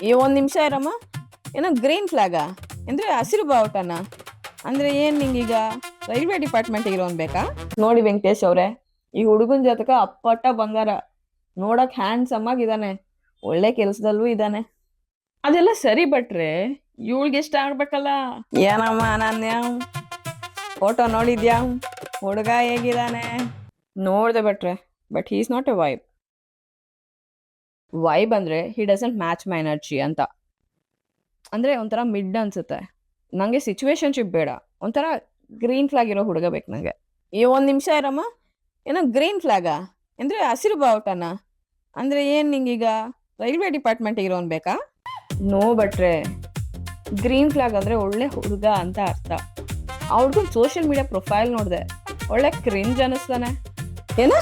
ಈ ಒಂದ್ ನಿಮಿಷ ಇರಮ್ಮ. ಏನೋ ಗ್ರೀನ್ ಫ್ಲಾಗಾ ಅಂದ್ರೆ ಹಸಿರು ಬಾವುಟನ ಅಂದ್ರೆ ಏನ್ ನಿಂಗೀಗ ರೈಲ್ವೆ ಡಿಪಾರ್ಟ್ಮೆಂಟ್ ಇರೋನ್ ಬೇಕಾ? ನೋಡಿ ವೆಂಕಟೇಶ್ ಅವ್ರೆ, ಈ ಹುಡುಗನ್ ಜೊತೆಗ ಅಪ್ಪಟ ಬಂಗಾರ, ನೋಡಕ್ ಹ್ಯಾಂಡ್ಸಮ್ ಆಗಿದಾನೆ, ಒಳ್ಳೆ ಕೆಲ್ಸದಲ್ಲೂ ಇದಾನೆ. ಅದೆಲ್ಲ ಸರಿ ಬಟ್ರೆ ಇವಳಿಗೆ ಇಷ್ಟ ಆಗ್ಬೇಕಲ್ಲ. ಏನಮ್ಮ ಅನನ್ಯ, ಫೋಟೋ ನೋಡಿದ್ಯಾ? ಹುಡುಗ ಹೇಗಿದಾನೆ? ನೋಡ್ದೆ ಬಟ್ರೆ, but he's not a vibe. Vibe ಅಂದ್ರೆ he doesn't match my energy ಅಂತ. ಅಂದ್ರೆ ಒಂಥರ ಮಿಡ್ ಅನ್ಸುತ್ತೆ. ನಂಗೆ ಸಿಚುವೇಶನ್ಶಿಪ್ ಬೇಡ, ಒಂಥರ ಗ್ರೀನ್ ಫ್ಲಾಗ್ ಇರೋ ಹುಡುಗ ಬೇಕು ನಂಗೆ. ಈ ಒಂದ್ ನಿಮಿಷ ಇರಮ್ಮ. ಏನೋ ಗ್ರೀನ್ ಫ್ಲಾಗಾ ಅಂದ್ರೆ ಹಸಿರು ಬಾವುಟನ ಅಂದ್ರೆ ಏನ್ ನಿಂಗೀಗ ರೈಲ್ವೆ ಡಿಪಾರ್ಟ್ಮೆಂಟ್ ಇರೋನ್ ಬೇಕಾ? ನೋ ಬಟ್ರೆ, ಗ್ರೀನ್ ಫ್ಲಾಗ್ ಅಂದ್ರೆ ಒಳ್ಳೆ ಹುಡುಗ ಅಂತ ಅರ್ಥ. ಆ ಹುಡ್ಗನ್ ಸೋಷಿಯಲ್ ಮೀಡಿಯಾ ಪ್ರೊಫೈಲ್ ನೋಡ್ದೆ, ಒಳ್ಳೆ ಕ್ರಿಂಜ್ ಅನಿಸ್ತಾನೆ. ಏನ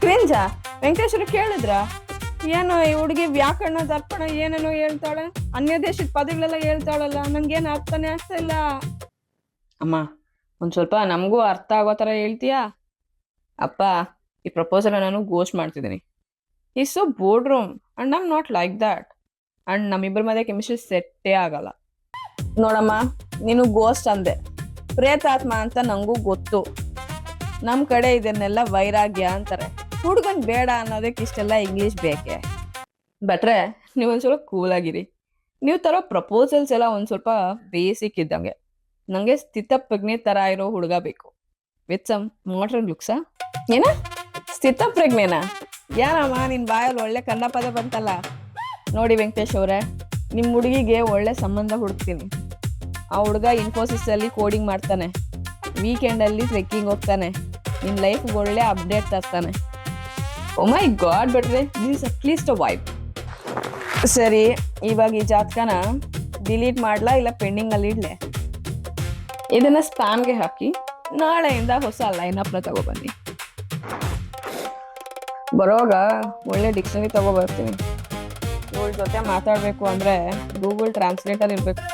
ಕ್ರಿಂಜಾ? ವೆಂಕಟೇಶ್ವರ ಕೇಳಿದ್ರ? ಏನೋ ಈ ಹುಡುಗಿ ವ್ಯಾಕರಣ ದರ್ಪಣ ಏನೇನೋ ಹೇಳ್ತಾಳೆ, ಅನ್ಯ ದೇಶದ ಪದಗಳೆಲ್ಲ ಹೇಳ್ತಾಳಲ್ಲ, ನನ್ಗೇನ್ ಅರ್ಥನೇ ಆಗ್ತಾ ಇಲ್ಲ. ಅಮ್ಮ, ಒಂದ್ ಸ್ವಲ್ಪ ನಮಗೂ ಅರ್ಥ ಆಗೋ ತರ ಹೇಳ್ತೀಯಾ? ಅಪ್ಪ, ಈ ಪ್ರಪೋಸಲ್ ನಾನು ಗೋಸ್ಟ್ ಮಾಡ್ತಿದ್ದೀನಿ. Is so board room and I'm not like that. And ನಮ್ಮಿಬ್ಬರ ಮಧ್ಯೆ ಕೆಮಿಸ್ಟ್ರಿ ಸೆಟ್ಟೇ ಆಗಲ್ಲ. ನೋಡಮ್ಮ, ನೀನು ಗೋಸ್ಟ್ ಅಂದೆ, ಪ್ರೇತಾತ್ಮ ಅಂತ ನಂಗೂ ಗೊತ್ತು. ನಮ್ ಕಡೆ ಇದನ್ನೆಲ್ಲ ವೈರಾಗ್ಯ ಅಂತಾರೆ. ಹುಡುಗನ್ ಬೇಡ ಅನ್ನೋದಕ್ಕೆ ಇಷ್ಟೆಲ್ಲ ಇಂಗ್ಲಿಷ್ ಬೇಕೆ? ಬಟ್ರೆ, ನೀವು ಒಂದ್ ಸ್ವಲ್ಪ ಕೂಲ್ ಆಗಿರಿ. ನೀವು ತರೋ ಪ್ರಪೋಸಲ್ಸ್ ಎಲ್ಲ ಒಂದ್ ಸ್ವಲ್ಪ ಬೇಸಿಕ್ ಇದ್ದಂಗೆ. ನಂಗೆ ಸ್ಥಿತಪ್ರಜ್ಞೆ ತರ ಇರೋ ಹುಡುಗ ಬೇಕು, ವಿತ್ ಸಮ್ ಮಾಡರ್ನ್ ಲುಕ್ಸಾ. ಏನ ಸ್ಥಿತಪ್ರಜ್ಞೆನಾ? ಏನಮ್ಮ ನಿನ್ ಬಾಯಲ್ಲಿ ಒಳ್ಳೆ ಕನ್ನಡ ಪದ ಬಂತಲ್ಲ. ನೋಡಿ ವೆಂಕಟೇಶ್ ಅವ್ರೆ, ನಿಮ್ ಹುಡುಗಿಗೆ ಒಳ್ಳೆ ಸಂಬಂಧ ಹುಡುಕ್ತೀನಿ. ಆ ಹುಡುಗ ಇನ್ಫೋಸಿಸ್ ಅಲ್ಲಿ ಕೋಡಿಂಗ್ ಮಾಡ್ತಾನೆ, ವೀಕೆಂಡ್ ಅಲ್ಲಿ ಟ್ರೆಕ್ಕಿಂಗ್ ಹೋಗ್ತಾನೆ, ನಿನ್ ಲೈಫ್ ಒಳ್ಳೆ ಅಪ್ಡೇಟ್ ತರ್ತಾನೆ. ಓ ಮೈ ಗಾಡ್ ಬಟ್ರೆ, this is at least a vibe. ಸರಿ, ಇವಾಗ ಈ ಜಾತಕನ ಡಿಲೀಟ್ ಮಾಡ್ಲಾ ಇಲ್ಲ ಪೆಂಡಿಂಗ್ ಅಲ್ಲಿ ಇಡ್ಲೆ? ಇದನ್ನ ಸ್ಪ್ಯಾಮ್ಗೆ ಹಾಕಿ ನಾಳೆಯಿಂದ ಹೊಸ ಲೈನಪ್ನ ತಗೊಬನ್ನಿ. ಬರೋವಾಗ ಒಳ್ಳೆ ಡಿಕ್ಷನರಿ ತಗೋ ಬರ್ತೀನಿ. ಇವಳ ಜೊತೆ ಮಾತಾಡ್ಬೇಕು ಅಂದ್ರೆ ಗೂಗಲ್ ಟ್ರಾನ್ಸ್ಲೇಟರ್ ಇರ್ಬೇಕು.